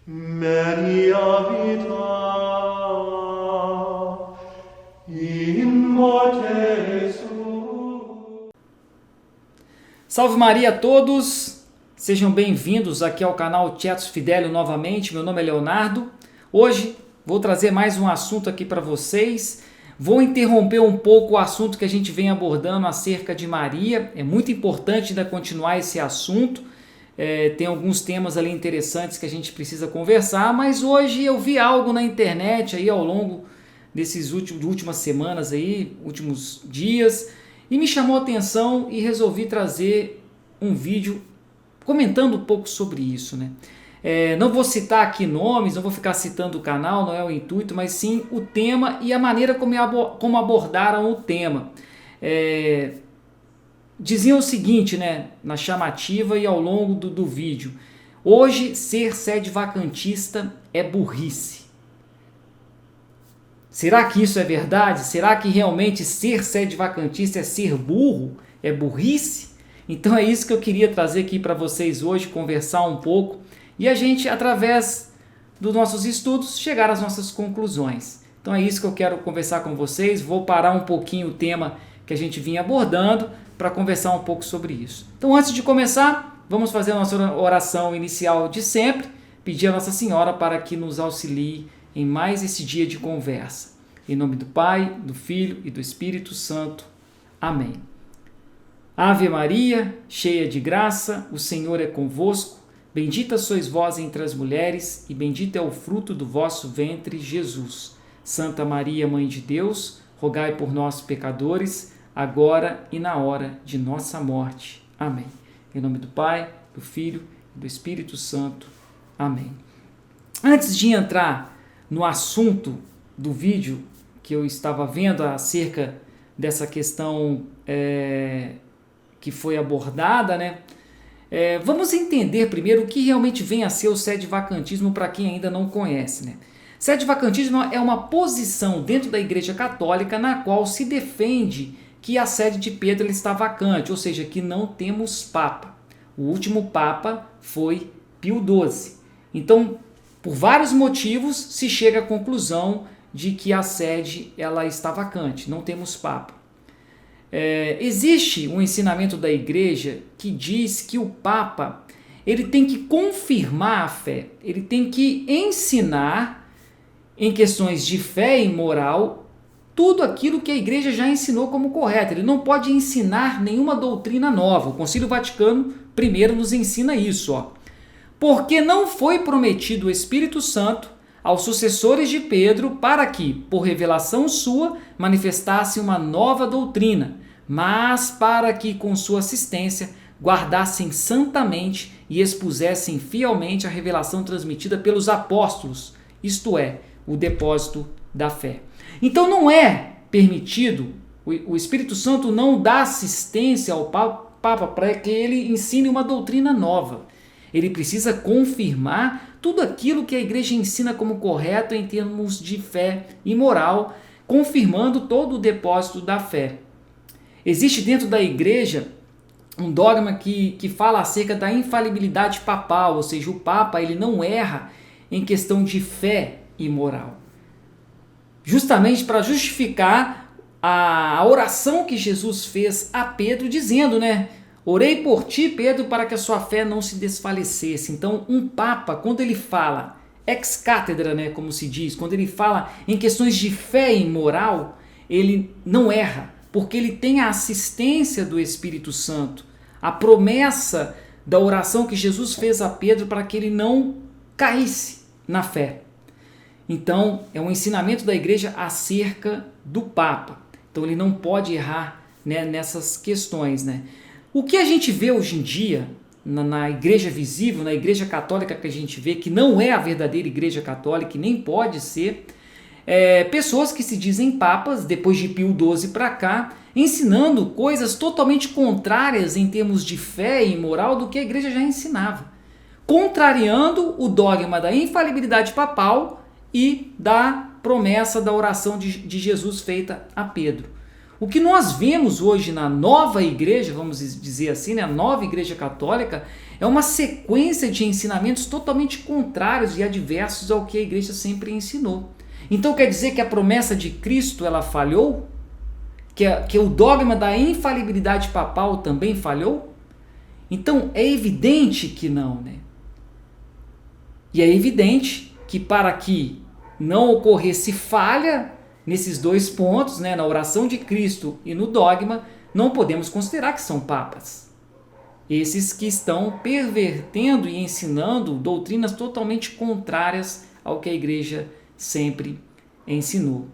Maria vita in morte suo. Salve Maria a todos, sejam bem-vindos aqui ao canal Tietos Fidelio novamente. Meu nome é Leonardo. Hoje vou trazer mais um assunto aqui para vocês. Vou interromper um pouco o assunto que a gente vem abordando acerca de Maria. É muito importante ainda continuar esse assunto. Tem alguns temas ali interessantes que a gente precisa conversar, mas hoje eu vi algo na internet aí ao longo desses últimas semanas aí, últimos dias, e me chamou a atenção e resolvi trazer um vídeo comentando um pouco sobre isso, né? Não vou citar aqui nomes, não vou ficar citando o canal, não é o intuito, mas sim o tema e a maneira como abordaram o tema. Diziam o seguinte, né, na chamativa e ao longo do vídeo: hoje ser sede vacantista é burrice. Será que isso é verdade? Será que realmente ser sede vacantista é ser burro? É burrice? Então é isso que eu queria trazer aqui para vocês hoje, conversar um pouco e a gente, através dos nossos estudos, chegar às nossas conclusões. Então é isso que eu quero conversar com vocês. Vou parar um pouquinho o tema que a gente vinha abordando para conversar um pouco sobre isso. Então, antes de começar, vamos fazer a nossa oração inicial de sempre, pedir a Nossa Senhora para que nos auxilie em mais esse dia de conversa. Em nome do Pai, do Filho e do Espírito Santo. Amém. Ave Maria, cheia de graça, o Senhor é convosco. Bendita sois vós entre as mulheres, e bendito é o fruto do vosso ventre, Jesus. Santa Maria, Mãe de Deus, rogai por nós, pecadores, agora e na hora de nossa morte. Amém. Em nome do Pai, do Filho e do Espírito Santo. Amém. Antes de entrar no assunto do vídeo que eu estava vendo acerca dessa questão que foi abordada, né? Vamos entender primeiro o que realmente vem a ser o sedevacantismo para quem ainda não conhece, né? Sedevacantismo é uma posição dentro da Igreja Católica na qual se defende que a sede de Pedro está vacante, ou seja, que não temos Papa. O último Papa foi Pio XII. Então, por vários motivos, se chega à conclusão de que a sede ela está vacante, não temos Papa. Existe um ensinamento da Igreja que diz que o Papa ele tem que confirmar a fé, ele tem que ensinar em questões de fé e moral tudo aquilo que a Igreja já ensinou como correto. Ele não pode ensinar nenhuma doutrina nova. O Concílio Vaticano I nos ensina isso. Porque não foi prometido o Espírito Santo aos sucessores de Pedro para que, por revelação sua, manifestasse uma nova doutrina, mas para que, com sua assistência, guardassem santamente e expusessem fielmente a revelação transmitida pelos apóstolos, isto é, o depósito da fé. Então não é permitido, o Espírito Santo não dá assistência ao Papa para que ele ensine uma doutrina nova. Ele precisa confirmar tudo aquilo que a Igreja ensina como correto em termos de fé e moral, confirmando todo o depósito da fé. Existe dentro da Igreja um dogma que fala acerca da infalibilidade papal, ou seja, o Papa ele não erra em questão de fé e moral. Justamente para justificar a oração que Jesus fez a Pedro, dizendo, né? Orei por ti, Pedro, para que a sua fé não se desfalecesse. Então, um Papa, quando ele fala ex cátedra, né, como se diz, quando ele fala em questões de fé e moral, ele não erra, porque ele tem a assistência do Espírito Santo, a promessa da oração que Jesus fez a Pedro para que ele não caísse na fé. Então, é um ensinamento da Igreja acerca do Papa. Então, ele não pode errar, né, nessas questões, né? O que a gente vê hoje em dia, na Igreja visível, na Igreja Católica que a gente vê, que não é a verdadeira Igreja Católica e nem pode ser, pessoas que se dizem papas, depois de Pio XII para cá, ensinando coisas totalmente contrárias em termos de fé e moral do que a Igreja já ensinava, contrariando o dogma da infalibilidade papal e da promessa da oração de Jesus feita a Pedro. O que nós vemos hoje na nova igreja, vamos dizer assim, né, a nova igreja católica, é uma sequência de ensinamentos totalmente contrários e adversos ao que a igreja sempre ensinou. Então quer dizer que a promessa de Cristo ela falhou? Que o dogma da infalibilidade papal também falhou? Então é evidente que não, né? E é evidente que para que não ocorresse falha nesses dois pontos, né, na oração de Cristo e no dogma, não podemos considerar que são papas. Esses que estão pervertendo e ensinando doutrinas totalmente contrárias ao que a igreja sempre ensinou.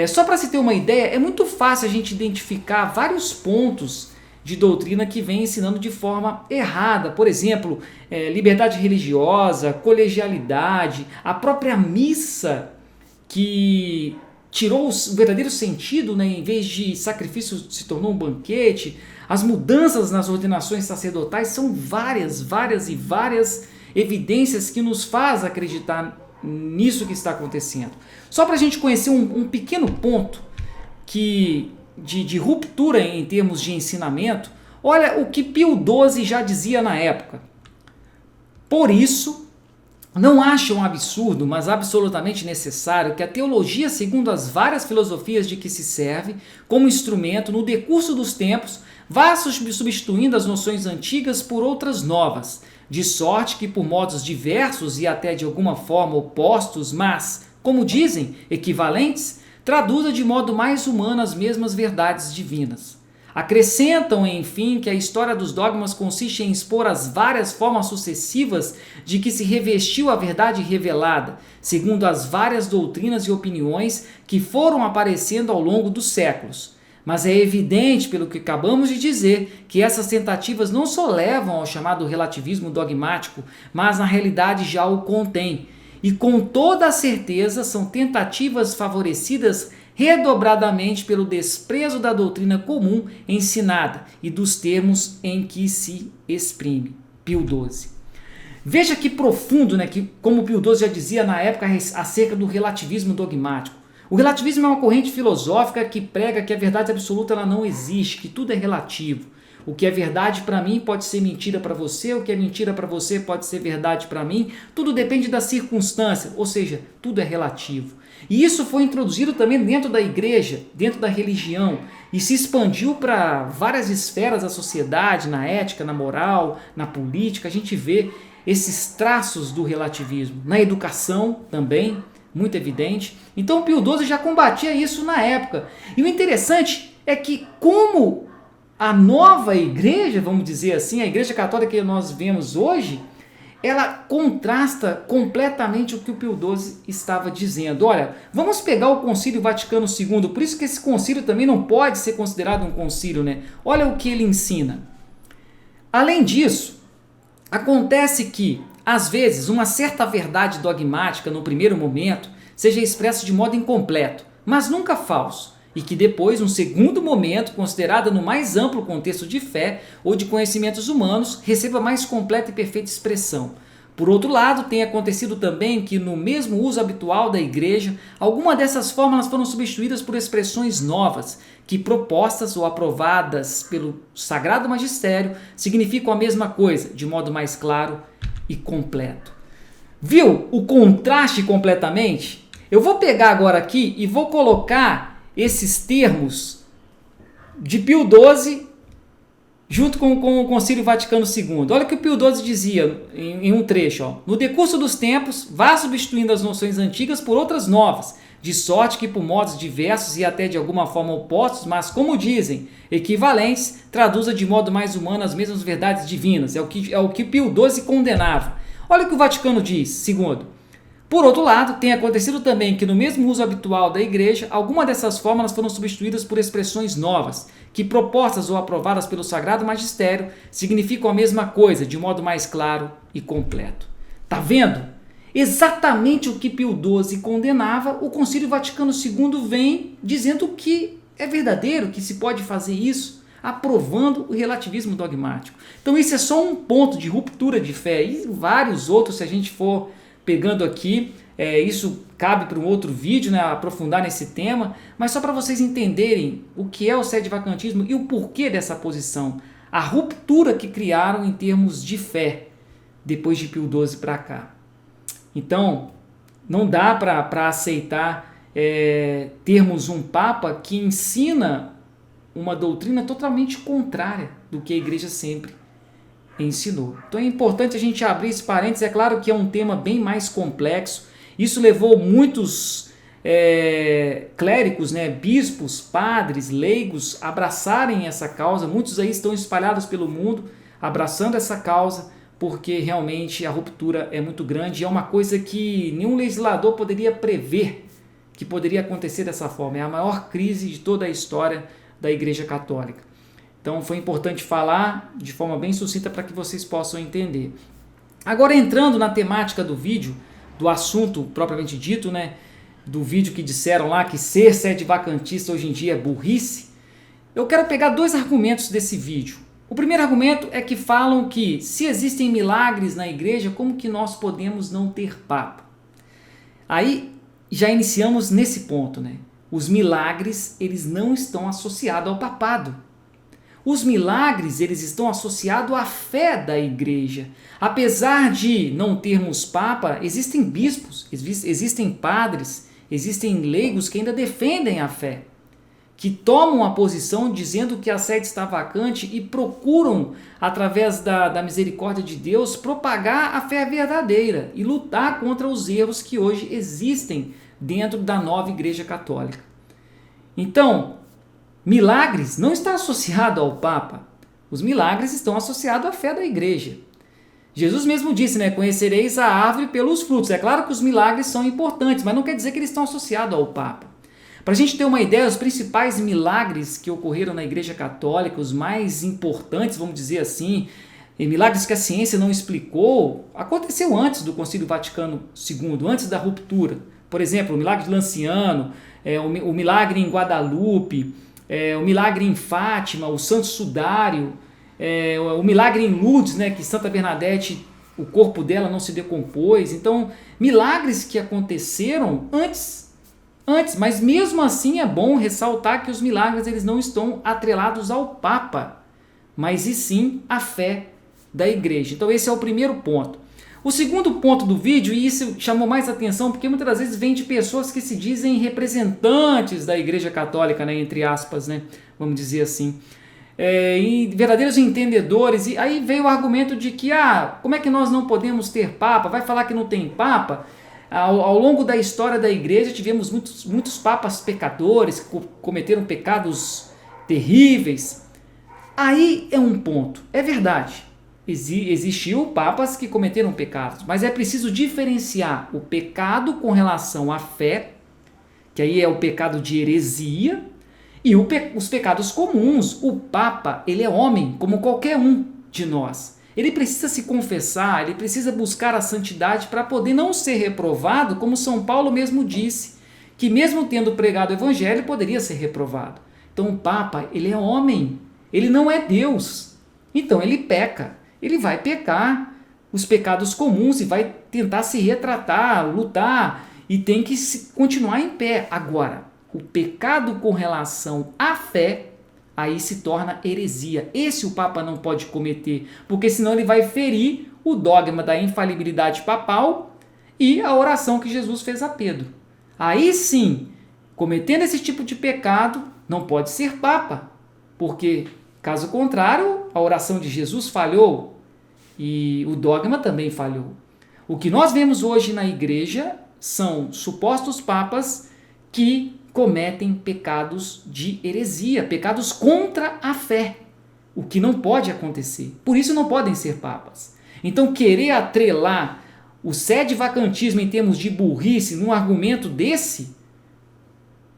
Só para se ter uma ideia, é muito fácil a gente identificar vários pontos de doutrina que vem ensinando de forma errada. Por exemplo, liberdade religiosa, colegialidade, a própria missa que tirou o verdadeiro sentido, né? Em vez de sacrifício se tornou um banquete. As mudanças nas ordenações sacerdotais são várias evidências que nos faz acreditar nisso que está acontecendo. Só para a gente conhecer um pequeno ponto de ruptura em termos de ensinamento, olha o que Pio XII já dizia na época. Por isso, não acham absurdo, mas absolutamente necessário, que a teologia, segundo as várias filosofias de que se serve, como instrumento, no decurso dos tempos, vá substituindo as noções antigas por outras novas, de sorte que por modos diversos e até de alguma forma opostos, mas, como dizem, equivalentes, traduza de modo mais humano as mesmas verdades divinas. Acrescentam, enfim, que a história dos dogmas consiste em expor as várias formas sucessivas de que se revestiu a verdade revelada, segundo as várias doutrinas e opiniões que foram aparecendo ao longo dos séculos. Mas é evidente, pelo que acabamos de dizer, que essas tentativas não só levam ao chamado relativismo dogmático, mas na realidade já o contêm. E com toda a certeza são tentativas favorecidas redobradamente pelo desprezo da doutrina comum ensinada e dos termos em que se exprime. Pio XII. Veja que profundo, né, que, como Pio XII já dizia na época acerca do relativismo dogmático. O relativismo é uma corrente filosófica que prega que a verdade absoluta ela não existe, que tudo é relativo. O que é verdade para mim pode ser mentira para você, o que é mentira para você pode ser verdade para mim, tudo depende da circunstância, ou seja, tudo é relativo. E isso foi introduzido também dentro da igreja, dentro da religião, e se expandiu para várias esferas da sociedade, na ética, na moral, na política. A gente vê esses traços do relativismo. Na educação também, muito evidente. Então Pio XII já combatia isso na época. E o interessante é que como a nova igreja, vamos dizer assim, a igreja católica que nós vemos hoje, ela contrasta completamente o que o Pio XII estava dizendo. Olha, vamos pegar o Concílio Vaticano II, por isso que esse concílio também não pode ser considerado um concílio, né? Olha o que ele ensina. Além disso, acontece que, às vezes, uma certa verdade dogmática no primeiro momento seja expressa de modo incompleto, mas nunca falso, e que depois, num segundo momento, considerada no mais amplo contexto de fé ou de conhecimentos humanos, receba mais completa e perfeita expressão. Por outro lado, tem acontecido também que, no mesmo uso habitual da igreja, alguma dessas fórmulas foram substituídas por expressões novas, que, propostas ou aprovadas pelo Sagrado Magistério, significam a mesma coisa, de modo mais claro e completo. Viu o contraste completamente? Eu vou pegar agora aqui e vou colocar esses termos de Pio XII junto com o Concílio Vaticano II. Olha o que o Pio XII dizia em um trecho. Ó. No decurso dos tempos, vá substituindo as noções antigas por outras novas, de sorte que por modos diversos e até de alguma forma opostos, mas como dizem, equivalentes, traduza de modo mais humano as mesmas verdades divinas. É o que Pio XII condenava. Olha o que o Vaticano diz, segundo. Por outro lado, tem acontecido também que no mesmo uso habitual da igreja, alguma dessas fórmulas foram substituídas por expressões novas, que propostas ou aprovadas pelo Sagrado Magistério, significam a mesma coisa, de modo mais claro e completo. Tá vendo? Exatamente o que Pio XII condenava, o Concílio Vaticano II vem dizendo que é verdadeiro, que se pode fazer isso, aprovando o relativismo dogmático. Então isso é só um ponto de ruptura de fé, e vários outros, se a gente for pegando aqui Isso cabe para um outro vídeo, né, aprofundar nesse tema, mas só para vocês entenderem o que é o sede-vacantismo e o porquê dessa posição, a ruptura que criaram em termos de fé depois de Pio XII para cá. Então, não dá para aceitar termos um Papa que ensina uma doutrina totalmente contrária do que a Igreja sempre ensinou. Então é importante a gente abrir esse parênteses. É claro que é um tema bem mais complexo. Isso levou muitos clérigos, né, bispos, padres, leigos a abraçarem essa causa. Muitos aí estão espalhados pelo mundo abraçando essa causa, porque realmente a ruptura é muito grande e é uma coisa que nenhum legislador poderia prever que poderia acontecer dessa forma. É a maior crise de toda a história da Igreja Católica. Então foi importante falar de forma bem sucinta para que vocês possam entender. Agora, entrando na temática do vídeo, do assunto propriamente dito, né, do vídeo que disseram lá que ser sede-vacantista hoje em dia é burrice, eu quero pegar dois argumentos desse vídeo. O primeiro argumento é que falam que se existem milagres na igreja, como que nós podemos não ter Papa? Aí já iniciamos nesse ponto, né? Os milagres, eles não estão associados ao papado. Os milagres, eles estão associados à fé da igreja. Apesar de não termos Papa, existem bispos, existem padres, existem leigos que ainda defendem a fé, que tomam a posição dizendo que a sede está vacante e procuram, através da misericórdia de Deus, propagar a fé verdadeira e lutar contra os erros que hoje existem dentro da nova Igreja Católica. Então, milagres não está associado ao Papa. Os milagres estão associados à fé da Igreja. Jesus mesmo disse, né, conhecereis a árvore pelos frutos. É claro que os milagres são importantes, mas não quer dizer que eles estão associados ao Papa. Para a gente ter uma ideia, os principais milagres que ocorreram na Igreja Católica, os mais importantes, vamos dizer assim, milagres que a ciência não explicou, aconteceu antes do Concílio Vaticano II, antes da ruptura. Por exemplo, o milagre de Lanciano, o milagre em Guadalupe, o milagre em Fátima, o Santo Sudário, o milagre em Lourdes, né, que Santa Bernadette, o corpo dela não se decompôs. Então, milagres que aconteceram antes, mas mesmo assim é bom ressaltar que os milagres eles não estão atrelados ao Papa, mas e sim à fé da Igreja. Então esse é o primeiro ponto. O segundo ponto do vídeo, e isso chamou mais atenção, porque muitas das vezes vem de pessoas que se dizem representantes da Igreja Católica, né, entre aspas, né, vamos dizer assim, e verdadeiros entendedores, e aí veio o argumento de que, como é que nós não podemos ter Papa? Vai falar que não tem Papa? Ao longo da história da igreja tivemos muitos papas pecadores que cometeram pecados terríveis. Aí é um ponto, é verdade, existiu papas que cometeram pecados, mas é preciso diferenciar o pecado com relação à fé, que aí é o pecado de heresia, e os pecados comuns. O Papa, ele é homem, como qualquer um de nós. Ele precisa se confessar, ele precisa buscar a santidade para poder não ser reprovado, como São Paulo mesmo disse, que mesmo tendo pregado o evangelho, poderia ser reprovado. Então o Papa, ele é homem, ele não é Deus. Então ele peca, ele vai pecar os pecados comuns e vai tentar se retratar, lutar e tem que continuar em pé. Agora, o pecado com relação à fé, aí se torna heresia. Esse o Papa não pode cometer, porque senão ele vai ferir o dogma da infalibilidade papal e a oração que Jesus fez a Pedro. Aí sim, cometendo esse tipo de pecado, não pode ser Papa, porque, caso contrário, a oração de Jesus falhou e o dogma também falhou. O que nós vemos hoje na igreja são supostos papas que cometem pecados de heresia, pecados contra a fé, o que não pode acontecer. Por isso não podem ser papas. Então querer atrelar o sede-vacantismo em termos de burrice num argumento desse,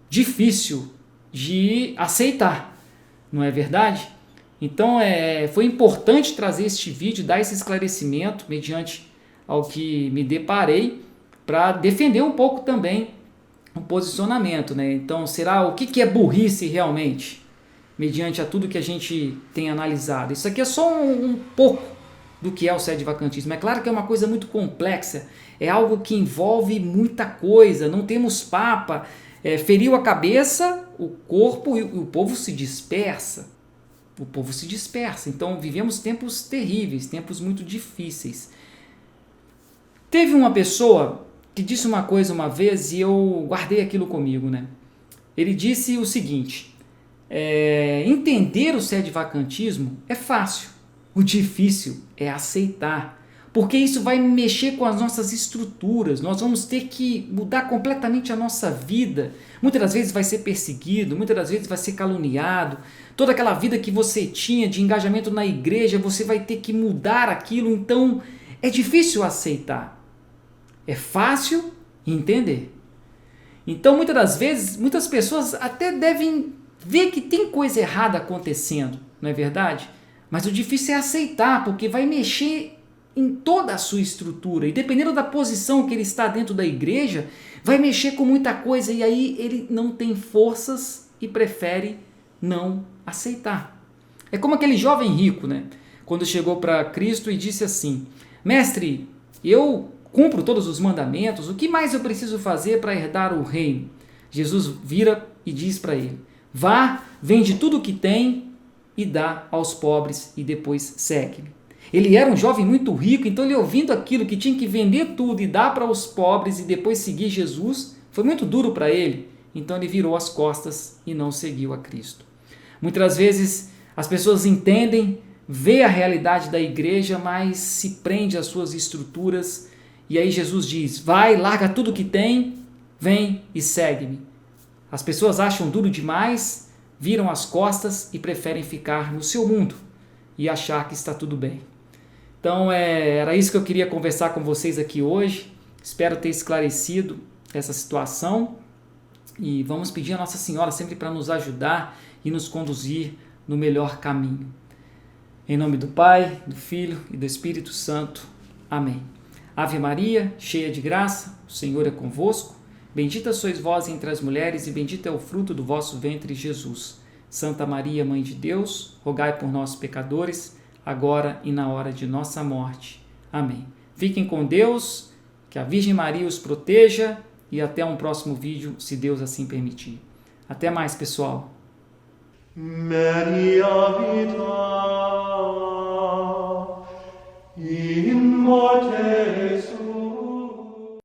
difícil de aceitar, não é verdade? Então foi importante trazer este vídeo, dar esse esclarecimento mediante ao que me deparei, para defender um pouco também um posicionamento, né? Então, o que é burrice realmente, mediante a tudo que a gente tem analisado? Isso aqui é só um pouco do que é o sedevacantismo. É claro que é uma coisa muito complexa, é algo que envolve muita coisa, não temos papa, feriu a cabeça, o corpo e o povo se dispersa. O povo se dispersa, então vivemos tempos terríveis, tempos muito difíceis. Teve uma pessoa que disse uma coisa uma vez e eu guardei aquilo comigo, né? Ele disse o seguinte, entender o sedevacantismo é fácil, o difícil é aceitar, porque isso vai mexer com as nossas estruturas, nós vamos ter que mudar completamente a nossa vida, muitas das vezes vai ser perseguido, muitas das vezes vai ser caluniado, toda aquela vida que você tinha de engajamento na igreja, você vai ter que mudar aquilo, então é difícil aceitar, é fácil entender. Então muitas das vezes, muitas pessoas até devem ver que tem coisa errada acontecendo, não é verdade? Mas o difícil é aceitar, porque vai mexer em toda a sua estrutura. E dependendo da posição que ele está dentro da igreja, vai mexer com muita coisa. E aí ele não tem forças e prefere não aceitar. É como aquele jovem rico, né? Quando chegou para Cristo e disse assim, mestre, eu cumpro todos os mandamentos, o que mais eu preciso fazer para herdar o reino? Jesus vira e diz para ele, vá, vende tudo o que tem e dá aos pobres e depois segue-me. Ele era um jovem muito rico, então ele ouvindo aquilo que tinha que vender tudo e dar para os pobres e depois seguir Jesus, foi muito duro para ele. Então ele virou as costas e não seguiu a Cristo. Muitas vezes as pessoas entendem, vê a realidade da igreja, mas se prende às suas estruturas e aí Jesus diz, vai, larga tudo que tem, vem e segue-me. As pessoas acham duro demais, viram as costas e preferem ficar no seu mundo e achar que está tudo bem. Então era isso que eu queria conversar com vocês aqui hoje. Espero ter esclarecido essa situação e vamos pedir a Nossa Senhora sempre para nos ajudar e nos conduzir no melhor caminho. Em nome do Pai, do Filho e do Espírito Santo. Amém. Ave Maria, cheia de graça, o Senhor é convosco. Bendita sois vós entre as mulheres e bendito é o fruto do vosso ventre, Jesus. Santa Maria, Mãe de Deus, rogai por nós, pecadores, agora e na hora de nossa morte. Amém. Fiquem com Deus, que a Virgem Maria os proteja e até um próximo vídeo, se Deus assim permitir. Até mais, pessoal. Maria